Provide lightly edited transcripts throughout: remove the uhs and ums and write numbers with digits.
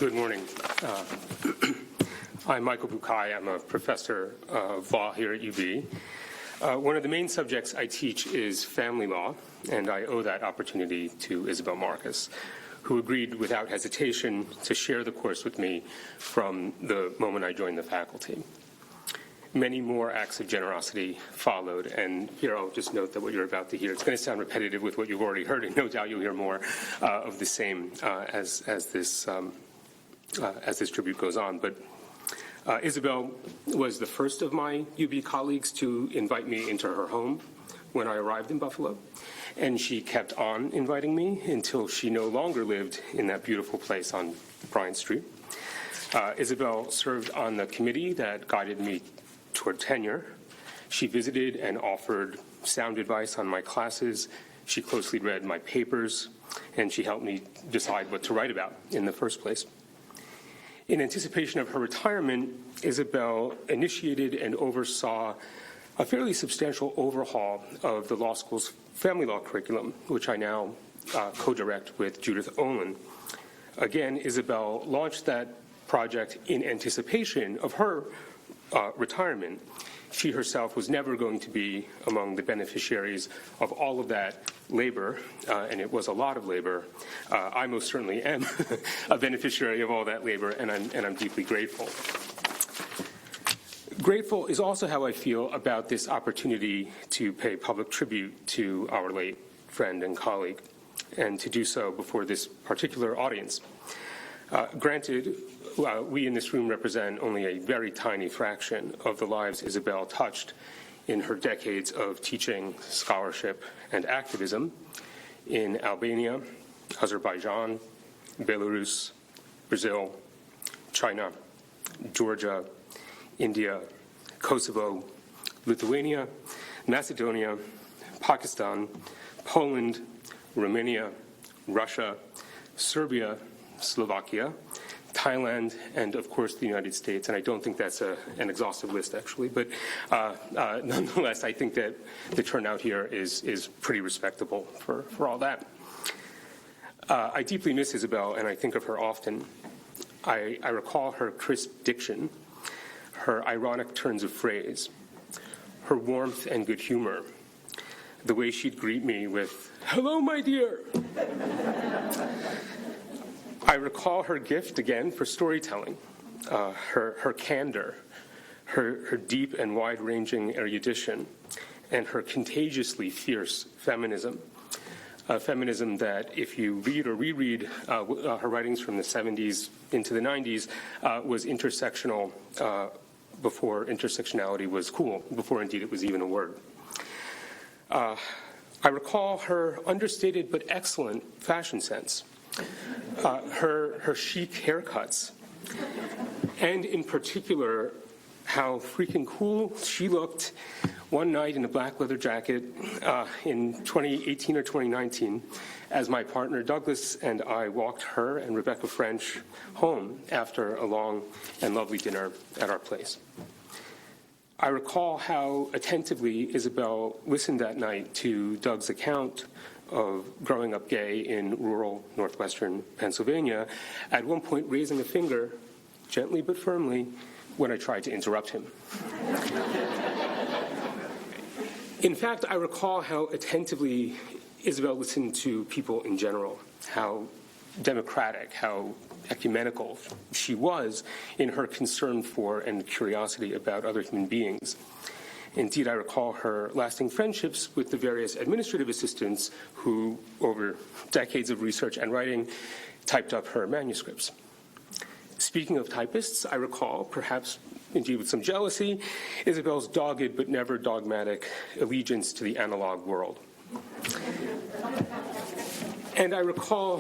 Good morning. I'm Michael Bukai. I'm a professor of law here at UB. One of the main subjects I teach is family law, and I owe that opportunity to Isabel Marcus, who agreed without hesitation to share the course with me from the moment I joined the faculty. Many more acts of generosity followed, and here I'll just note that what you're about to hear, it's going to sound repetitive with what you've already heard, and no doubt you'll hear more of the same as this tribute goes on. But Isabel was the first of my UB colleagues to invite me into her home when I arrived in Buffalo, and she kept on inviting me until she no longer lived in that beautiful place on Bryant Street. Isabel served on the committee that guided me toward tenure. She visited and offered sound advice on my classes. She closely read my papers, and she helped me decide what to write about in the first place. In anticipation of her retirement, Isabel initiated and oversaw a fairly substantial overhaul of the law school's family law curriculum, which I now co-direct with Judith Olin. Again, Isabel launched that project in anticipation of her retirement. She herself was never going to be among the beneficiaries of all of that labor, and it was a lot of labor. I most certainly am a beneficiary of all that labor, and I'm deeply grateful. Grateful is also how I feel about this opportunity to pay public tribute to our late friend and colleague, and to do so before this particular audience. Granted, we in this room represent only a very tiny fraction of the lives Isabel touched in her decades of teaching, scholarship, and activism in Albania, Azerbaijan, Belarus, Brazil, China, Georgia, India, Kosovo, Lithuania, Macedonia, Pakistan, Poland, Romania, Russia, Serbia, Slovakia, Thailand, and of course the United States. And I don't think that's an exhaustive list, actually, but nonetheless, I think that the turnout here is pretty respectable for all that. I deeply miss Isabel, and I think of her often. I recall her crisp diction, her ironic turns of phrase, her warmth and good humor, the way she'd greet me with, "Hello, my dear." I recall her gift, again, for storytelling, her candor, her deep and wide-ranging erudition, and her contagiously fierce feminism. A feminism that, if you read or reread her writings from the 70s into the 90s, was intersectional before intersectionality was cool, before indeed it was even a word. I recall her understated but excellent fashion sense, her chic haircuts, and in particular, how freaking cool she looked one night in a black leather jacket in 2018 or 2019 as my partner Douglas and I walked her and Rebecca French home after a long and lovely dinner at our place. I recall how attentively Isabel listened that night to Doug's account of growing up gay in rural northwestern Pennsylvania, at one point raising a finger, gently but firmly, when I tried to interrupt him. In fact, I recall how attentively Isabel listened to people in general, how democratic, how ecumenical she was in her concern for and curiosity about other human beings. Indeed, I recall her lasting friendships with the various administrative assistants who, over decades of research and writing, typed up her manuscripts. Speaking of typists, I recall, perhaps indeed with some jealousy, Isabel's dogged but never dogmatic allegiance to the analog world. And I recall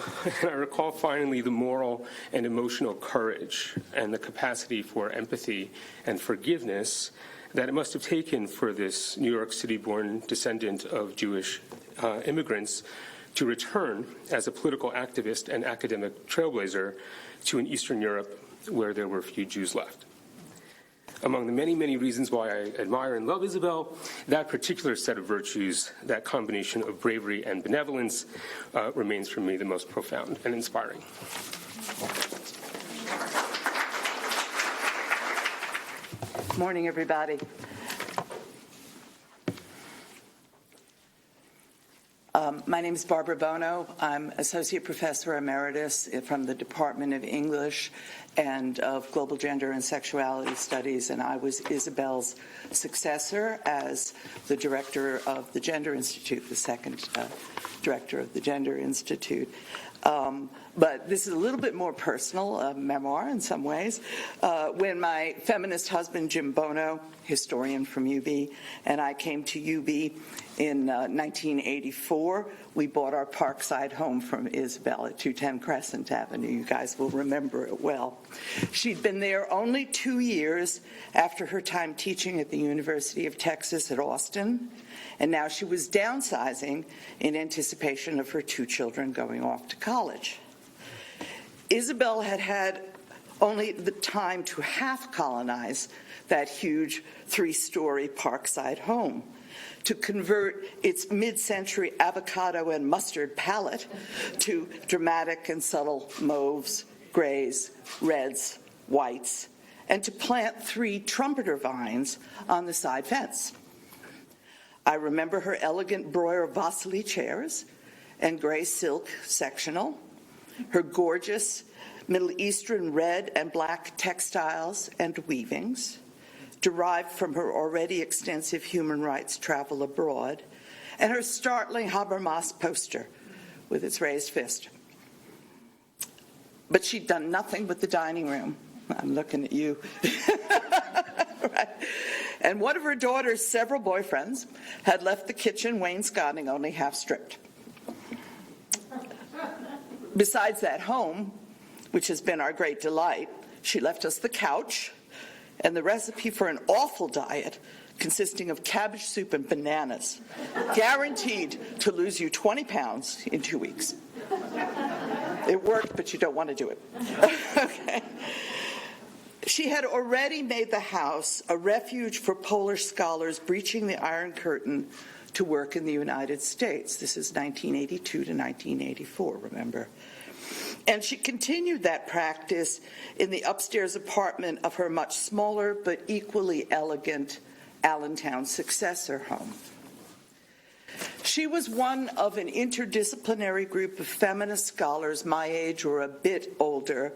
finally the moral and emotional courage and the capacity for empathy and forgiveness that it must have taken for this New York City-born descendant of Jewish immigrants to return as a political activist and academic trailblazer to an Eastern Europe where there were few Jews left. Among the many, many reasons why I admire and love Isabel, that particular set of virtues, that combination of bravery and benevolence, remains for me the most profound and inspiring. Morning, everybody. My name is Barbara Bono. I'm Associate Professor Emeritus from the Department of English and of Global Gender and Sexuality Studies, and I was Isabel's successor as the director of the Gender Institute, the second director of the Gender Institute. But this is a little bit more personal, a memoir in some ways. When my feminist husband, Jim Bono, historian from UB, and I came to UB in 1984, we bought our Parkside home from Isabel at 210 Crescent Avenue. You guys will remember it well. She'd been there only 2 years after her time teaching at the University of Texas at Austin, and now she was downsizing in anticipation of her 2 children going off to college. Isabel had had only the time to half colonize that huge 3-story Parkside home, to convert its mid-century avocado and mustard palette to dramatic and subtle mauves, grays, reds, whites, and to plant 3 trumpeter vines on the side fence. I remember her elegant Breuer Vasily chairs and gray silk sectional, her gorgeous Middle Eastern red and black textiles and weavings, derived from her already extensive human rights travel abroad, and her startling Habermas poster with its raised fist. But she'd done nothing but the dining room. I'm looking at you. Right. And one of her daughter's several boyfriends had left the kitchen wainscoting only half stripped. Besides that home, which has been our great delight, she left us the couch and the recipe for an awful diet consisting of cabbage soup and bananas, guaranteed to lose you 20 pounds in 2 weeks. It worked, but you don't want to do it. Okay. She had already made the house a refuge for Polish scholars breaching the Iron Curtain to work in the United States. This is 1982 to 1984, remember? And she continued that practice in the upstairs apartment of her much smaller but equally elegant Allentown successor home. She was one of an interdisciplinary group of feminist scholars my age or a bit older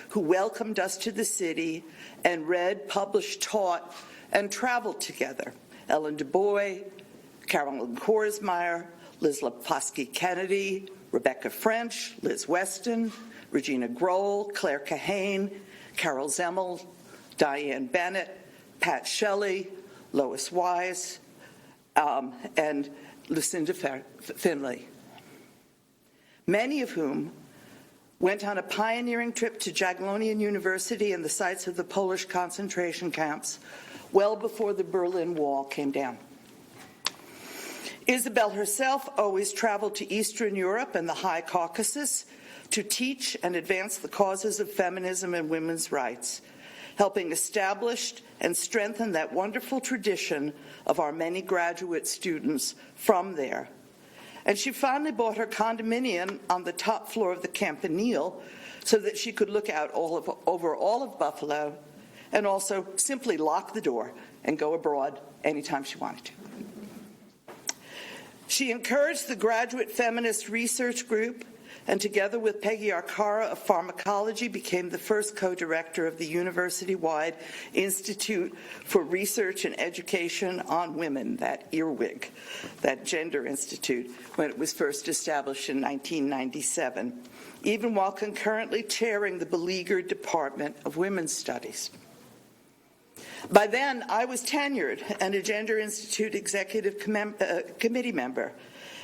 who welcomed us to the city and read, published, taught, and traveled together. Ellen Du Bois, Carolyn Korsmeyer, Liz Lepofsky Kennedy, Rebecca French, Liz Weston, Regina Grohl, Claire Kahane, Carol Zemmel, Diane Bennett, Pat Shelley, Lois Wise, and Lucinda Finley, many of whom went on a pioneering trip to Jagiellonian University and the sites of the Polish concentration camps well before the Berlin Wall came down. Isabel herself always traveled to Eastern Europe and the High Caucasus to teach and advance the causes of feminism and women's rights, helping establish and strengthen that wonderful tradition of our many graduate students from there. And she finally bought her condominium on the top floor of the Campanile so that she could look out over all of Buffalo and also simply lock the door and go abroad anytime she wanted to. She encouraged the Graduate Feminist Research Group, and together with Peggy Arcara of Pharmacology became the first co-director of the university-wide Institute for Research and Education on Women, that EARWIG, that Gender Institute, when it was first established in 1997, even while concurrently chairing the beleaguered Department of Women's Studies. By then, I was tenured and a Gender Institute Executive Committee member,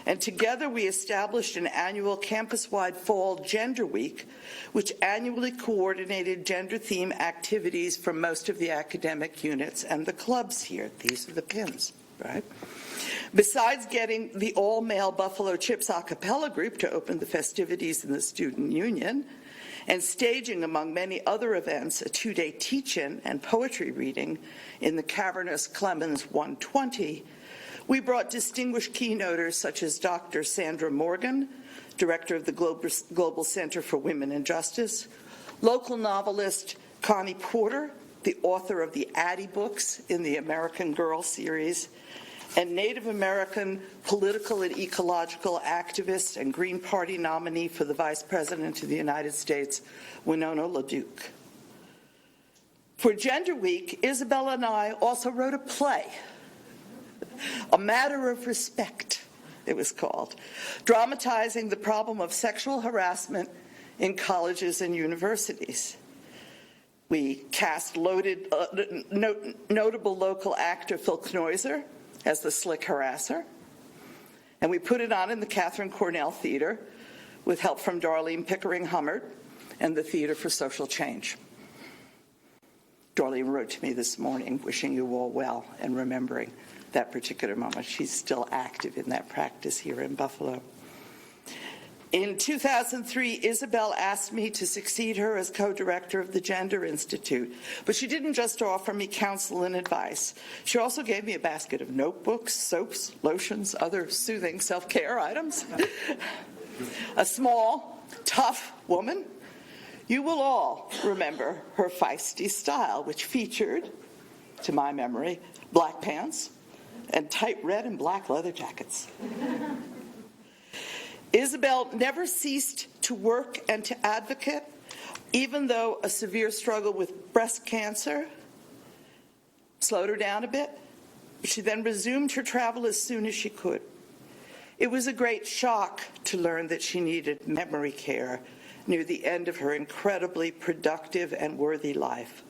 and together we established an annual campus-wide Fall Gender Week, which annually coordinated gender-themed activities from most of the academic units and the clubs here. These are the pins, right? Besides getting the all-male Buffalo Chips a cappella group to open the festivities in the Student Union, and staging, among many other events, a 2-day teach-in and poetry reading in the cavernous Clemens 120, we brought distinguished keynoters such as Dr. Sandra Morgan, director of the Global Center for Women and Justice, local novelist Connie Porter, the author of the Addie books in the American Girl series, and Native American political and ecological activist and Green Party nominee for the Vice President of the United States, Winona LaDuke. For Gender Week, Isabel and I also wrote a play, A Matter of Respect, it was called, dramatizing the problem of sexual harassment in colleges and universities. We cast notable local actor Phil Knoiser as the slick harasser, and we put it on in the Catherine Cornell Theater with help from Darlene Pickering-Hummert and the Theater for Social Change. Darlene wrote to me this morning wishing you all well and remembering that particular moment. She's still active in that practice here in Buffalo. In 2003, Isabel asked me to succeed her as co-director of the Gender Institute, but she didn't just offer me counsel and advice. She also gave me a basket of notebooks, soaps, lotions, other soothing self-care items. A small, tough woman. You will all remember her feisty style, which featured, to my memory, black pants and tight red and black leather jackets. Isabel never ceased to work and to advocate, even though a severe struggle with breast cancer slowed her down a bit. She then resumed her travel as soon as she could. It was a great shock to learn that she needed memory care near the end of her incredibly productive and worthy life,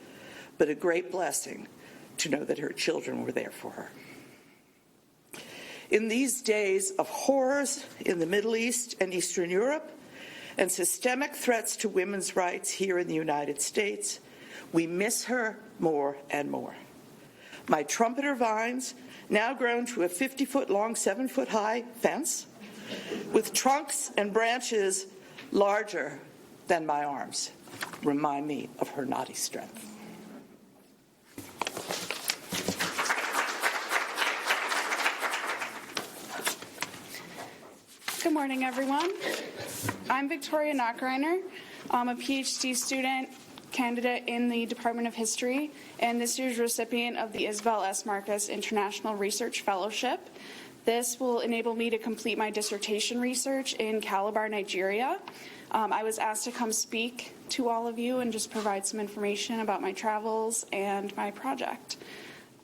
but a great blessing to know that her children were there for her. In these days of horrors in the Middle East and Eastern Europe and systemic threats to women's rights here in the United States, we miss her more and more. My trumpeter vines, now grown to a 50-foot-long, 7-foot-high fence, with trunks and branches larger than my arms, remind me of her knotty strength. Good morning, everyone. I'm Victoria Knockreiner. I'm a PhD student candidate in the Department of History and this year's recipient of the Isabel S. Marcus International Research Fellowship. This will enable me to complete my dissertation research in Calabar, Nigeria. I was asked to come speak to all of you and just provide some information about my travels and my project.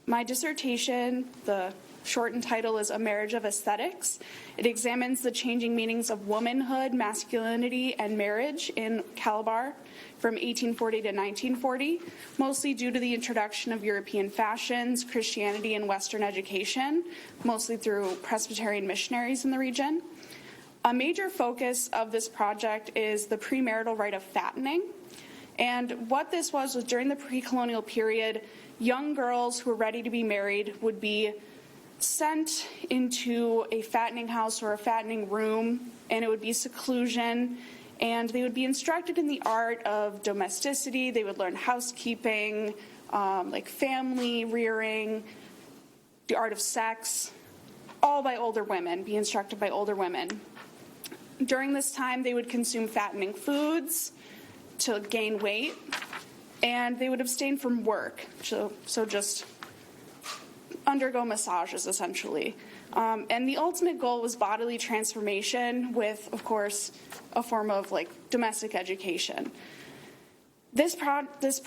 My dissertation, the shortened title, is A Marriage of Aesthetics. It examines the changing meanings of womanhood, masculinity, and marriage in Calabar from 1840 to 1940, mostly due to the introduction of European fashions, Christianity, and Western education, mostly through Presbyterian missionaries in the region. A major focus of this project is the premarital rite of fattening. And what this was during the pre-colonial period, young girls who were ready to be married would be sent into a fattening house or a fattening room, and it would be seclusion, and they would be instructed in the art of domesticity. They would learn housekeeping, like family rearing, the art of sex, all by older women, be instructed by older women. During this time, they would consume fattening foods to gain weight, and they would abstain from work, so just undergo massages, essentially. And the ultimate goal was bodily transformation with, of course, a form of domestic education. This practice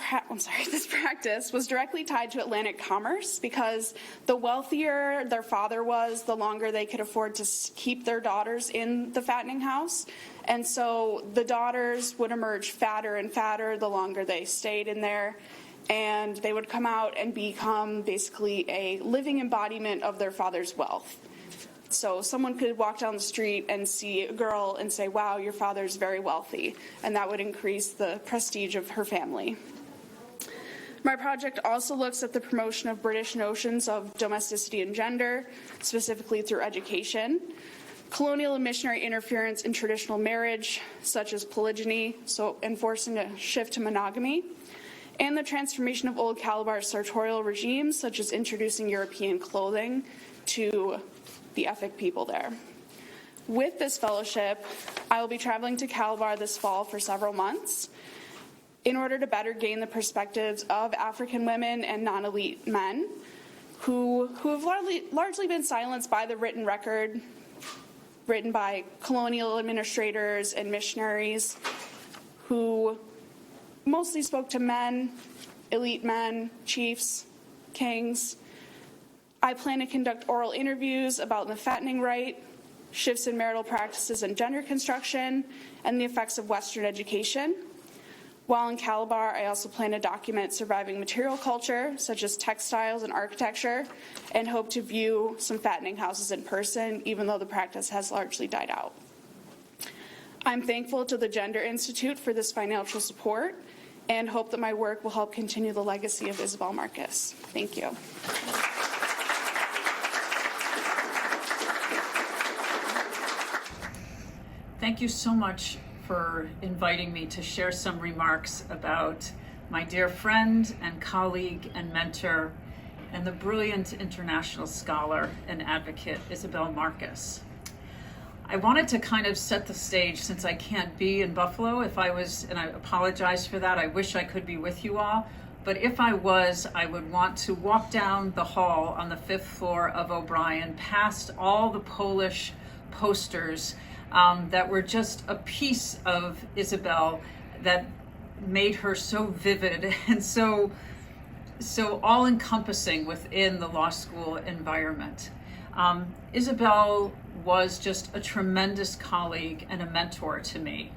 was directly tied to Atlantic commerce because the wealthier their father was, the longer they could afford to keep their daughters in the fattening house. And so the daughters would emerge fatter and fatter the longer they stayed in there. And they would come out and become basically a living embodiment of their father's wealth. So someone could walk down the street and see a girl and say, wow, your father's very wealthy. And that would increase the prestige of her family. My project also looks at the promotion of British notions of domesticity and gender, specifically through education, colonial and missionary interference in traditional marriage, such as polygyny, so enforcing a shift to monogamy, and the transformation of old Calabar sartorial regimes, such as introducing European clothing to the Efik people there. With this fellowship, I will be traveling to Calabar this fall for several months, in order to better gain the perspectives of African women and non-elite men who have largely been silenced by the written record written by colonial administrators and missionaries who mostly spoke to men, elite men, chiefs, kings. I plan to conduct oral interviews about the fattening rite, shifts in marital practices and gender construction, and the effects of Western education. While in Calabar, I also plan to document surviving material culture, such as textiles and architecture, and hope to view some fattening houses in person, even though the practice has largely died out. I'm thankful to the Gender Institute for this financial support and hope that my work will help continue the legacy of Isabel Marcus. Thank you. Thank you so much for inviting me to share some remarks about my dear friend and colleague and mentor and the brilliant international scholar and advocate, Isabel Marcus. I wanted to kind of set the stage since I can't be in Buffalo. If I was, and I apologize for that, I wish I could be with you all, but if I was, I would want to walk down the hall on the 5th floor of O'Brien past all the Polish posters that were just a piece of Isabel that made her so vivid and so all-encompassing within the law school environment. Isabel was just a tremendous colleague and a mentor to me.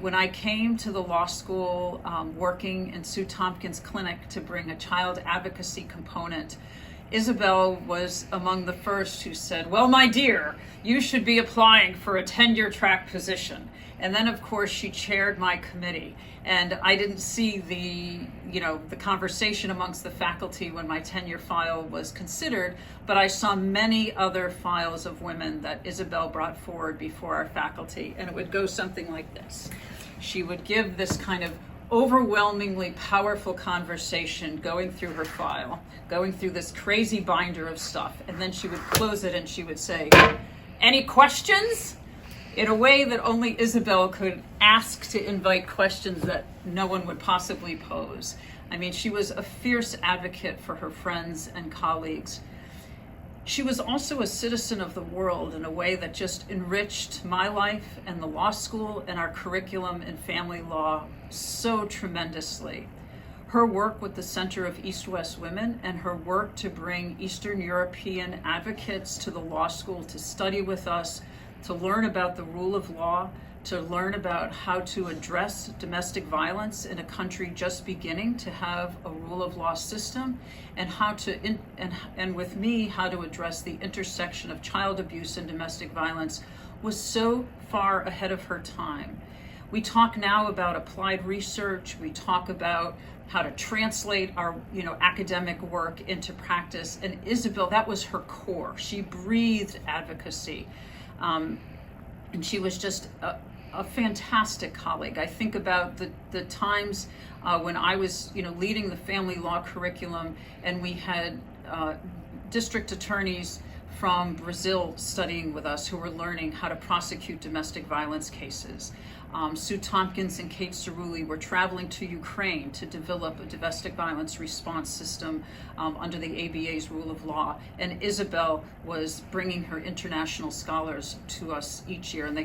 When I came to the law school working in Sue Tompkins' clinic to bring a child advocacy component, Isabel was among the first who said, well, my dear, you should be applying for a tenure track position. And then, of course, she chaired my committee. And I didn't see the conversation amongst the faculty when my tenure file was considered, but I saw many other files of women that Isabel brought forward before our faculty. And it would go something like this. She would give this kind of overwhelmingly powerful conversation going through her file, going through this crazy binder of stuff. And then she would close it and she would say, any questions? In a way that only Isabel could ask to invite questions that no one would possibly pose. I mean, she was a fierce advocate for her friends and colleagues. She was also a citizen of the world in a way that just enriched my life and the law school and our curriculum in family law so tremendously. Her work with the Center of East-West Women and her work to bring Eastern European advocates to the law school to study with us, to learn about the rule of law, to learn about how to address domestic violence in a country just beginning to have a rule of law system, and how to, and with me, how to address the intersection of child abuse and domestic violence was so far ahead of her time. We talk now about applied research. We talk about how to translate our, academic work into practice. And Isabel, that was her core. She breathed advocacy. And she was just a fantastic colleague. I think about the times when I was, leading the family law curriculum, and we had district attorneys from Brazil studying with us who were learning how to prosecute domestic violence cases. Sue Tompkins and Kate Cerulli were traveling to Ukraine to develop a domestic violence response system under the ABA's rule of law. And Isabel was bringing her international scholars to us each year, and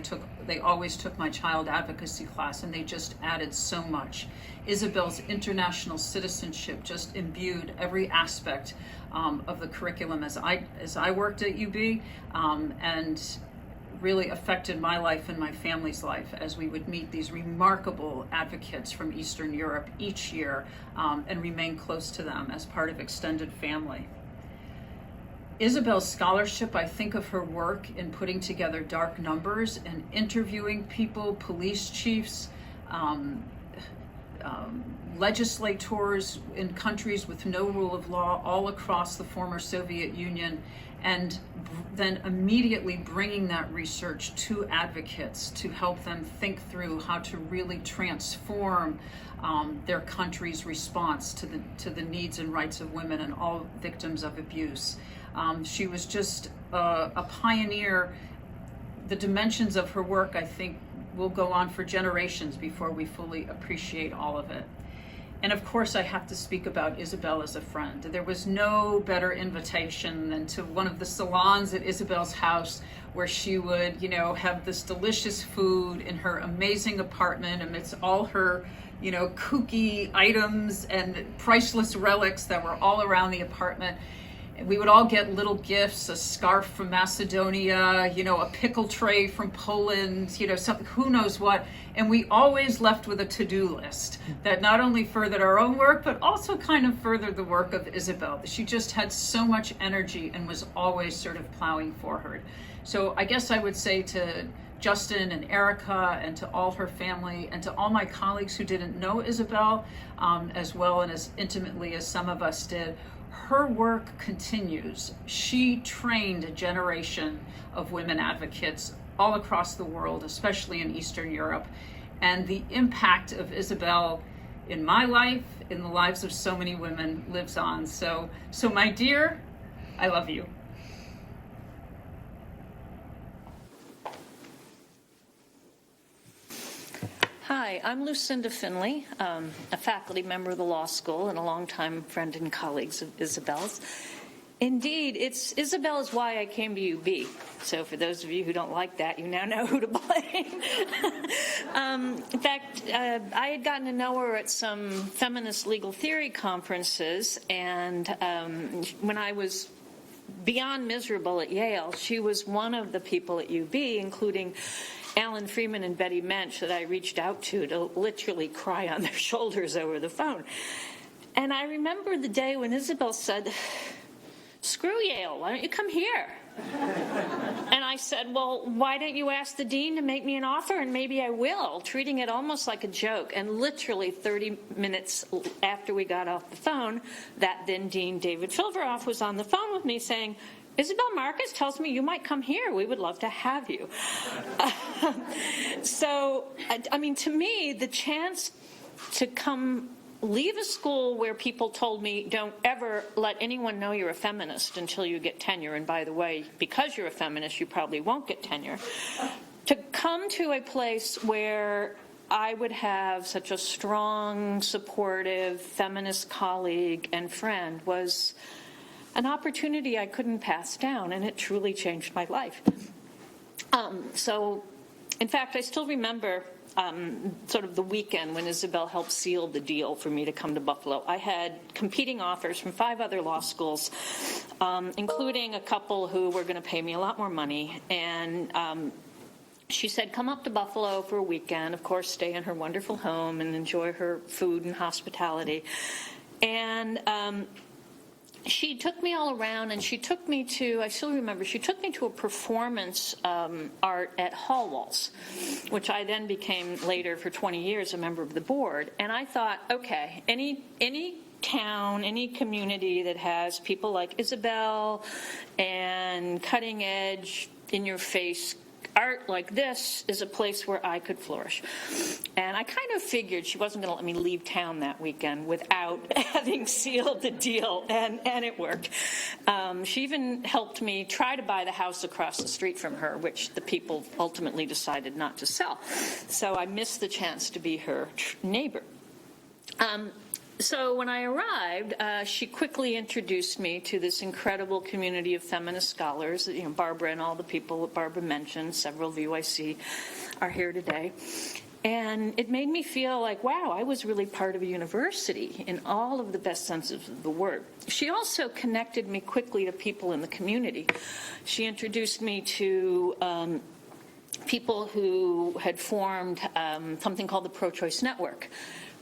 they always took my child advocacy class, and they just added so much. Isabel's international citizenship just imbued every aspect of the curriculum as I worked at UB, and really affected my life and my family's life as we would meet these remarkable advocates from Eastern Europe each year and remain close to them as part of extended family. Isabel's scholarship, I think of her work in putting together dark numbers and interviewing people, police chiefs, legislators in countries with no rule of law all across the former Soviet Union, and then immediately bringing that research to advocates to help them think through how to really transform their country's response to the needs and rights of women and all victims of abuse. She was just a pioneer. The dimensions of her work, I think, will go on for generations before we fully appreciate all of it. And of course, I have to speak about Isabel as a friend. There was no better invitation than to one of the salons at Isabel's house, where she would, have this delicious food in her amazing apartment amidst all her, kooky items and priceless relics that were all around the apartment. We would all get little gifts, a scarf from Macedonia, a pickle tray from Poland, something, who knows what. And we always left with a to-do list that not only furthered our own work, but also kind of furthered the work of Isabel. She just had so much energy and was always sort of plowing forward. So I guess I would say to Justin and Erica and to all her family and to all my colleagues who didn't know Isabel as well and as intimately as some of us did, her work continues. She trained a generation of women advocates all across the world, especially in Eastern Europe. And the impact of Isabel in my life, in the lives of so many women, lives on. So my dear, I love you. Hi, I'm Lucinda Finley, a faculty member of the law school and a longtime friend and colleague of Isabel's. Indeed, Isabel is why I came to UB. So for those of you who don't like that, you now know who to blame. In fact, I had gotten to know her at some feminist legal theory conferences, and when I was beyond miserable at Yale, she was one of the people at UB, including Alan Freeman and Betty Mensch, that I reached out to literally cry on their shoulders over the phone. And I remember the day when Isabel said, "Screw Yale, why don't you come here?" And I said, "Well, why don't you ask the dean to make me an offer, and maybe I will," treating it almost like a joke. And literally 30 minutes after we got off the phone, that then dean, David Filveroff, was on the phone with me saying, "Isabel Marcus tells me you might come here. We would love to have you." So, I mean, to me, the chance to come leave a school where people told me, "Don't ever let anyone know you're a feminist until you get tenure. And by the way, because you're a feminist, you probably won't get tenure." To come to a place where I would have such a strong, supportive, feminist colleague and friend was an opportunity I couldn't pass down, and it truly changed my life. So, in fact, I still remember sort of the weekend when Isabel helped seal the deal for me to come to Buffalo. I had competing offers from 5 other law schools, including a couple who were going to pay me a lot more money. And she said, "Come up to Buffalo for a weekend, of course, stay in her wonderful home and enjoy her food and hospitality." And she took me all around, and she took me to, I still remember, she took me to a performance art at Hallwalls, which I then became later for 20 years a member of the board. And I thought, okay, any town, any community that has people like Isabel and cutting edge, in your face art like this is a place where I could flourish. And I kind of figured she wasn't going to let me leave town that weekend without having sealed the deal, and it worked. She even helped me try to buy the house across the street from her, which the people ultimately decided not to sell. So I missed the chance to be her neighbor. So when I arrived, she quickly introduced me to this incredible community of feminist scholars, Barbara and all the people that Barbara mentioned. Several of you I see are here today. And it made me feel like, wow, I was really part of a university in all of the best senses of the word. She also connected me quickly to people in the community. She introduced me to people who had formed something called the Pro-Choice Network,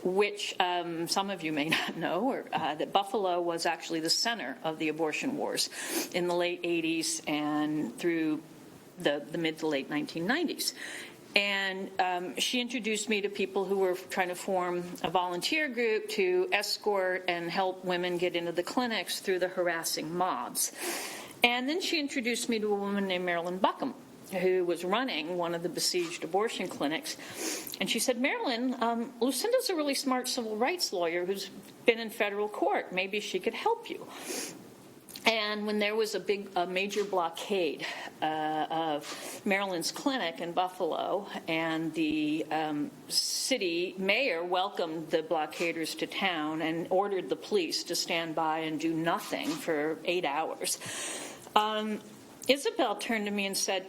which some of you may not know, that Buffalo was actually the center of the abortion wars in the late 80s and through the mid to late 1990s. And she introduced me to people who were trying to form a volunteer group to escort and help women get into the clinics through the harassing mobs. And then she introduced me to a woman named Marilyn Buckham, who was running one of the besieged abortion clinics. And she said, "Marilyn, Lucinda's a really smart civil rights lawyer who's been in federal court. Maybe she could help you." And when there was a major blockade of Maryland's clinic in Buffalo, and the city mayor welcomed the blockaders to town and ordered the police to stand by and do nothing for 8 hours. Isabel turned to me and said,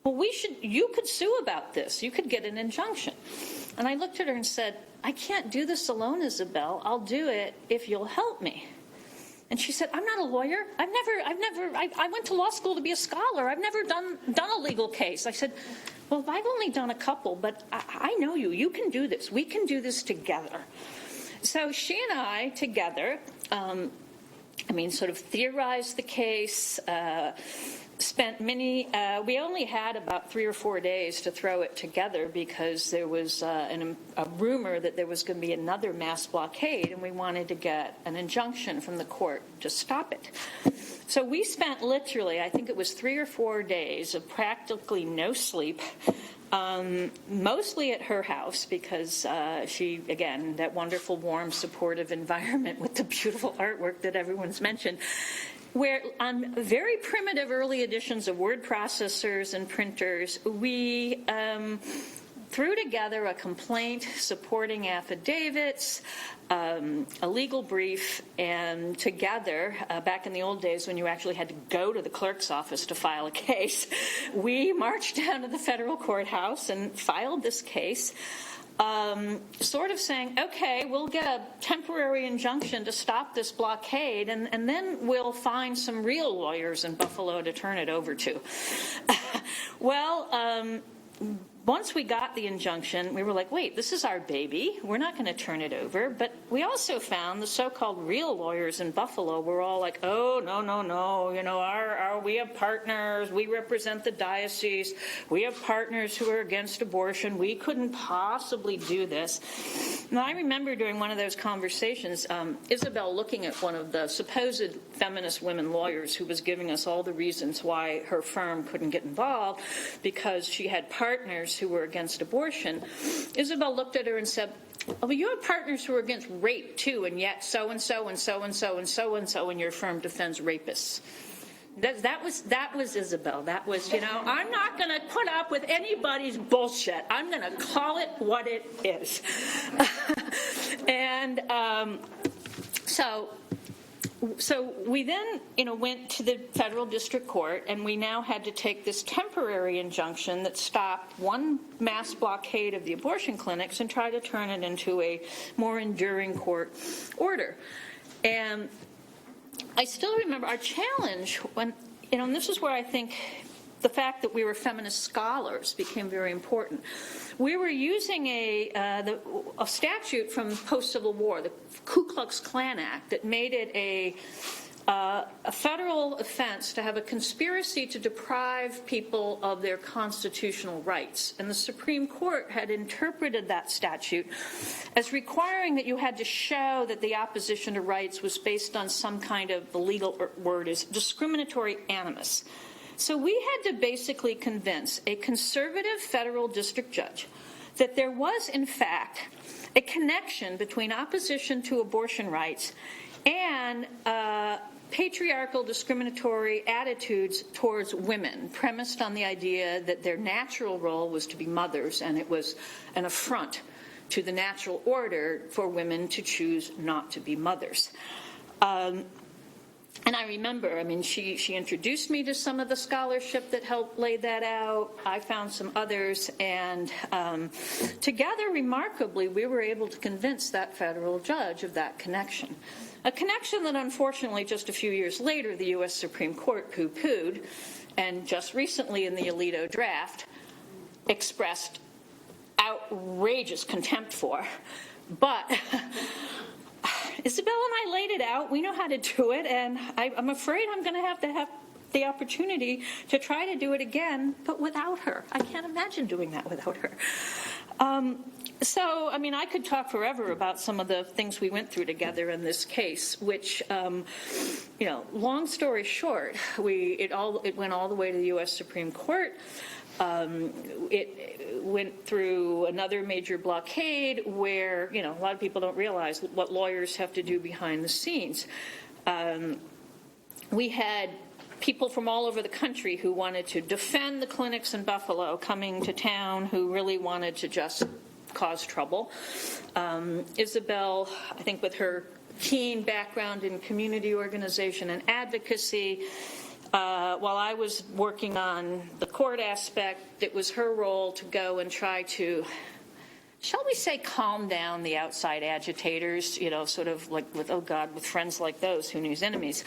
well, you could sue about this. You could get an injunction. And I looked at her and said, I can't do this alone, Isabel. I'll do it if you'll help me. And she said, I'm not a lawyer. I went to law school to be a scholar. I've never done a legal case. I said, well, I've only done a couple, but I know you. You can do this. We can do this together. So she and I together, sort of theorized the case, spent we only had about 3 or 4 days to throw it together because there was a rumor that there was going to be another mass blockade, and we wanted to get an injunction from the court to stop it. So we spent literally, I think it was 3 or 4 days of practically no sleep, mostly at her house because she, again, that wonderful, warm, supportive environment with the beautiful artwork that everyone's mentioned, where on very primitive early editions of word processors and printers, we threw together a complaint supporting affidavits, a legal brief, and together, back in the old days when you actually had to go to the clerk's office to file a case, we marched down to the federal courthouse and filed this case. Sort of saying, okay, we'll get a temporary injunction to stop this blockade, and then we'll find some real lawyers in Buffalo to turn it over to. Well, once we got the injunction, we were like, wait, this is our baby. We're not going to turn it over. But we also found the so-called real lawyers in Buffalo were all like, oh, no. You know, we have partners. We represent the diocese. We have partners who are against abortion. We couldn't possibly do this. Now, I remember during one of those conversations, Isabel looking at one of the supposed feminist women lawyers who was giving us all the reasons why her firm couldn't get involved because she had partners who were against abortion. Isabel looked at her and said, oh, but you have partners who are against rape too, and yet so-and-so and so-and-so and so-and-so in your firm defends rapists. That was Isabel. That was, I'm not going to put up with anybody's bullshit. I'm going to call it what it is. And So we then, went to the federal district court, and we now had to take this temporary injunction that stopped one mass blockade of the abortion clinics and try to turn it into a more enduring court order. And I still remember our challenge when, and this is where I think the fact that we were feminist scholars became very important. We were using a statute from post-Civil War, the Ku Klux Klan Act, that made it a federal offense to have a conspiracy to deprive people of their constitutional rights. And the Supreme Court had interpreted that statute as requiring that you had to show that the opposition to rights was based on some kind of, the legal word is discriminatory animus. So we had to basically convince a conservative federal district judge that there was, in fact, a connection between opposition to abortion rights and patriarchal discriminatory attitudes towards women, premised on the idea that their natural role was to be mothers, and it was an affront to the natural order for women to choose not to be mothers. And I remember, she introduced me to some of the scholarship that helped lay that out. I found some others, and together, remarkably, we were able to convince that federal judge of that connection. A connection that, unfortunately, just a few years later, the U.S. Supreme Court poo-pooed, and just recently in the Alito draft, expressed outrageous contempt for. But Isabel and I laid it out. We know how to do it, and I'm afraid I'm going to have the opportunity to try to do it again, but without her. I can't imagine doing that without her. I could talk forever about some of the things we went through together in this case, which, long story short, it went all the way to the U.S. Supreme Court. It went through another major blockade where, a lot of people don't realize what lawyers have to do behind the scenes. We had people from all over the country who wanted to defend the clinics in Buffalo coming to town, who really wanted to just cause trouble. Isabel, I think with her keen background in community organization and advocacy, while I was working on the court aspect, it was her role to go and try to, shall we say, calm down the outside agitators, sort of like with, oh God, with friends like those, who needs enemies?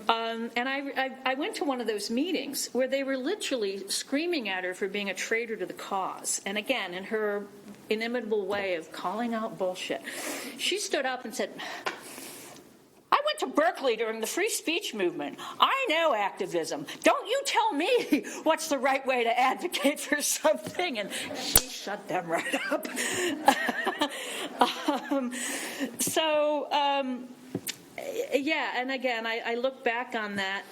And I went to one of those meetings where they were literally screaming at her for being a traitor to the cause. And again, in her inimitable way of calling out bullshit, she stood up and said, I went to Berkeley during the free speech movement. I know activism. Don't you tell me what's the right way to advocate for something. And she shut them right up. Yeah, and again, I look back on that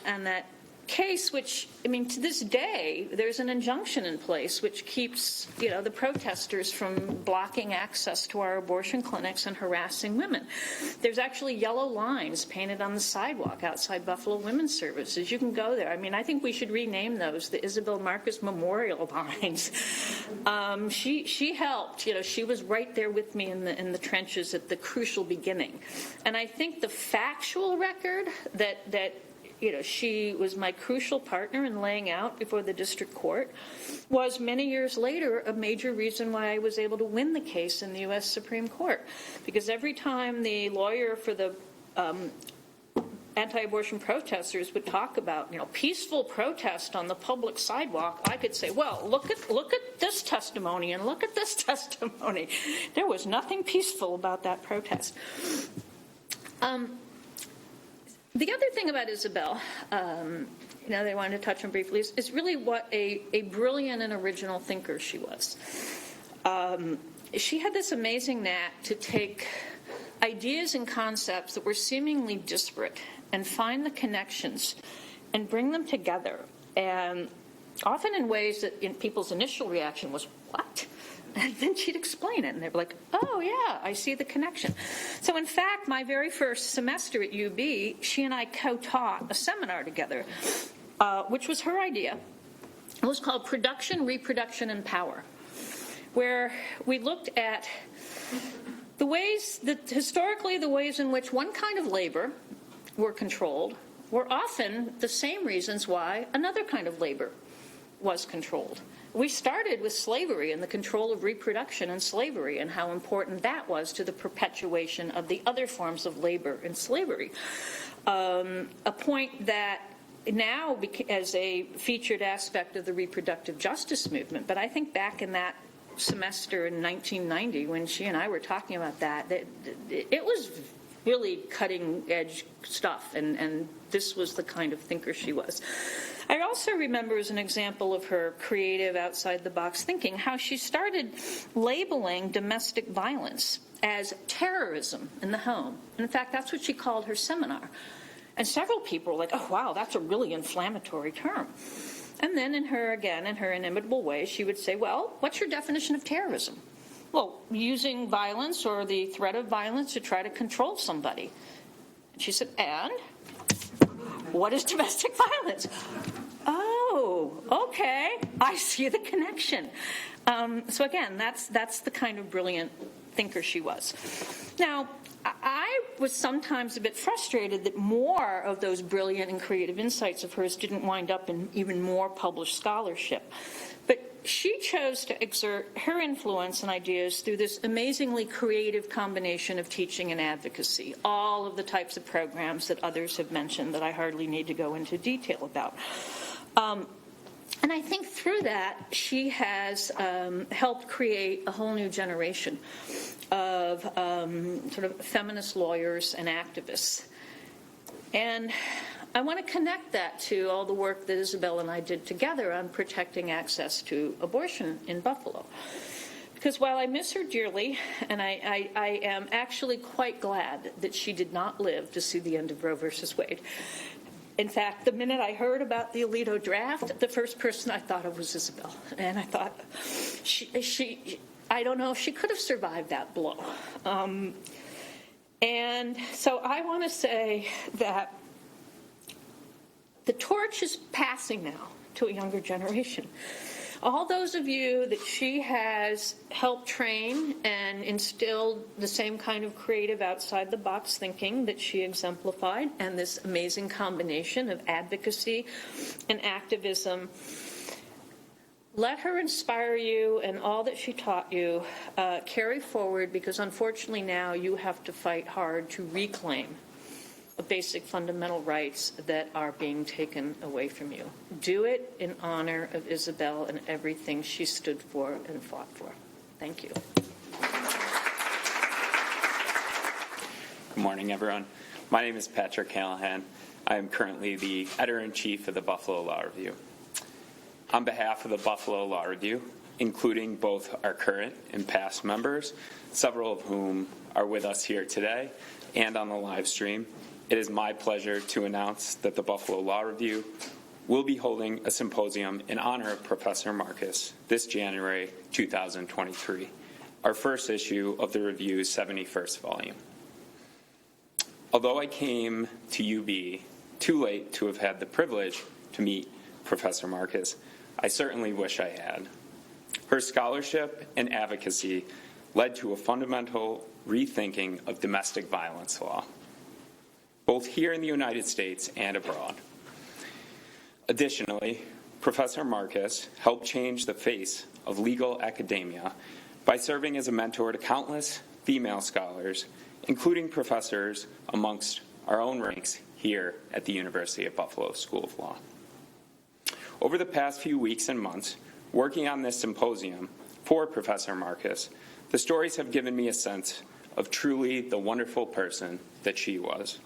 case, which, I mean, to this day, there's an injunction in place which keeps, the protesters from blocking access to our abortion clinics and harassing women. There's actually yellow lines painted on the sidewalk outside Buffalo Women's Services. You can go there. I mean, I think we should rename those the Isabel Marcus Memorial Lines. She helped. She was right there with me in the trenches at the crucial beginning. And I think the factual record that she was my crucial partner in laying out before the district court was many years later a major reason why I was able to win the case in the U.S. Supreme Court. Because every time the lawyer for the anti-abortion protesters would talk about, peaceful protest on the public sidewalk, I could say, well, look at this testimony and look at this testimony. There was nothing peaceful about that protest. The other thing about Isabel, that I wanted to touch on briefly, is really what a brilliant and original thinker she was. She had this amazing knack to take ideas and concepts that were seemingly disparate and find the connections and bring them together, and often in ways that people's initial reaction was, what? And then she'd explain it, and they'd be like, oh, yeah, I see the connection. So, in fact, my very first semester at UB, she and I co-taught a seminar together, which was her idea. It was called Production, Reproduction, and Power, where we looked at historically the ways in which one kind of labor were controlled were often the same reasons why another kind of labor was controlled. We started with slavery and the control of reproduction and slavery and how important that was to the perpetuation of the other forms of labor and slavery. A point that now as a featured aspect of the reproductive justice movement, but I think back in that semester in 1990 when she and I were talking about that it was really cutting-edge stuff, and this was the kind of thinker she was. I also remember, as an example of her creative, outside-the-box thinking, how she started labeling domestic violence as terrorism in the home. And in fact, that's what she called her seminar. And several people were like, oh, wow, that's a really inflammatory term. And then in her inimitable way, she would say, well, what's your definition of terrorism? Well, using violence or the threat of violence to try to control somebody. And she said, and? What is domestic violence? Oh, okay. I see the connection. So again, that's the kind of brilliant thinker she was. Now, I was sometimes a bit frustrated that more of those brilliant and creative insights of hers didn't wind up in even more published scholarship. But she chose to exert her influence and ideas through this amazingly creative combination of teaching and advocacy, all of the types of programs that others have mentioned that I hardly need to go into detail about. And I think through that, she has helped create a whole new generation of sort of feminist lawyers and activists. And I want to connect that to all the work that Isabel and I did together on protecting access to abortion in Buffalo. Because while I miss her dearly, and I am actually quite glad that she did not live to see the end of Roe versus Wade. In fact, the minute I heard about the Alito draft, the first person I thought of was Isabel. And I thought, I don't know if she could have survived that blow. And so I want to say that the torch is passing now to a younger generation. All those of you that she has helped train and instilled the same kind of creative outside-the-box thinking that she exemplified, and this amazing combination of advocacy and activism, let her inspire you, and all that she taught you carry forward, because unfortunately now you have to fight hard to reclaim basic fundamental rights that are being taken away from you. Do it in honor of Isabel and everything she stood for and fought for. Thank you. Good morning, everyone. My name is Patrick Callahan. I am currently the editor-in-chief of the Buffalo Law Review. On behalf of the Buffalo Law Review, including both our current and past members, several of whom are with us here today and on the live stream, it is my pleasure to announce that the Buffalo Law Review will be holding a symposium in honor of Professor Marcus this January 2023, our first issue of the review's 71st volume. Although I came to UB too late to have had the privilege to meet Professor Marcus, I certainly wish I had. Her scholarship and advocacy led to a fundamental rethinking of domestic violence law, both here in the United States and abroad. Additionally, Professor Marcus helped change the face of legal academia by serving as a mentor to countless female scholars, including professors amongst our own ranks here at the University of Buffalo School of Law. Over the past few weeks and months, working on this symposium for Professor Marcus, the stories have given me a sense of truly the wonderful person that she was.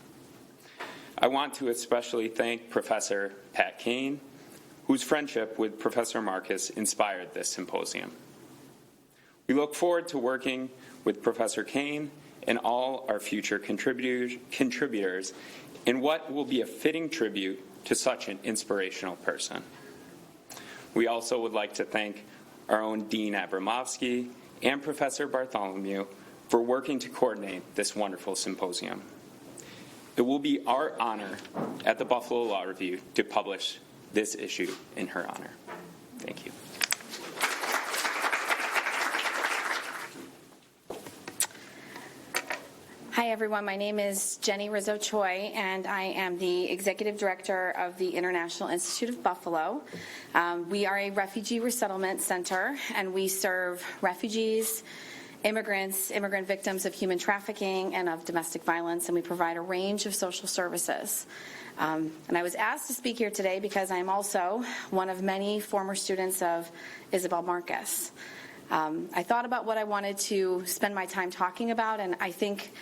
I want to especially thank Professor Pat Kane, whose friendship with Professor Marcus inspired this symposium. We look forward to working with Professor Kane and all our future contributors in what will be a fitting tribute to such an inspirational person. We also would like to thank our own Dean Abramovsky and Professor Bartholomew for working to coordinate this wonderful symposium. It will be our honor at the Buffalo Law Review to publish this issue in her honor. Thank you. Hi, everyone. My name is Jenny Rizzo Choi, and I am the Executive Director of the International Institute of Buffalo. We are a refugee resettlement center, and we serve refugees, immigrants, immigrant victims of human trafficking and of domestic violence, and we provide a range of social services. And I was asked to speak here today because I'm also one of many former students of Isabel Marcus. I thought about what I wanted to spend my time talking about, and I think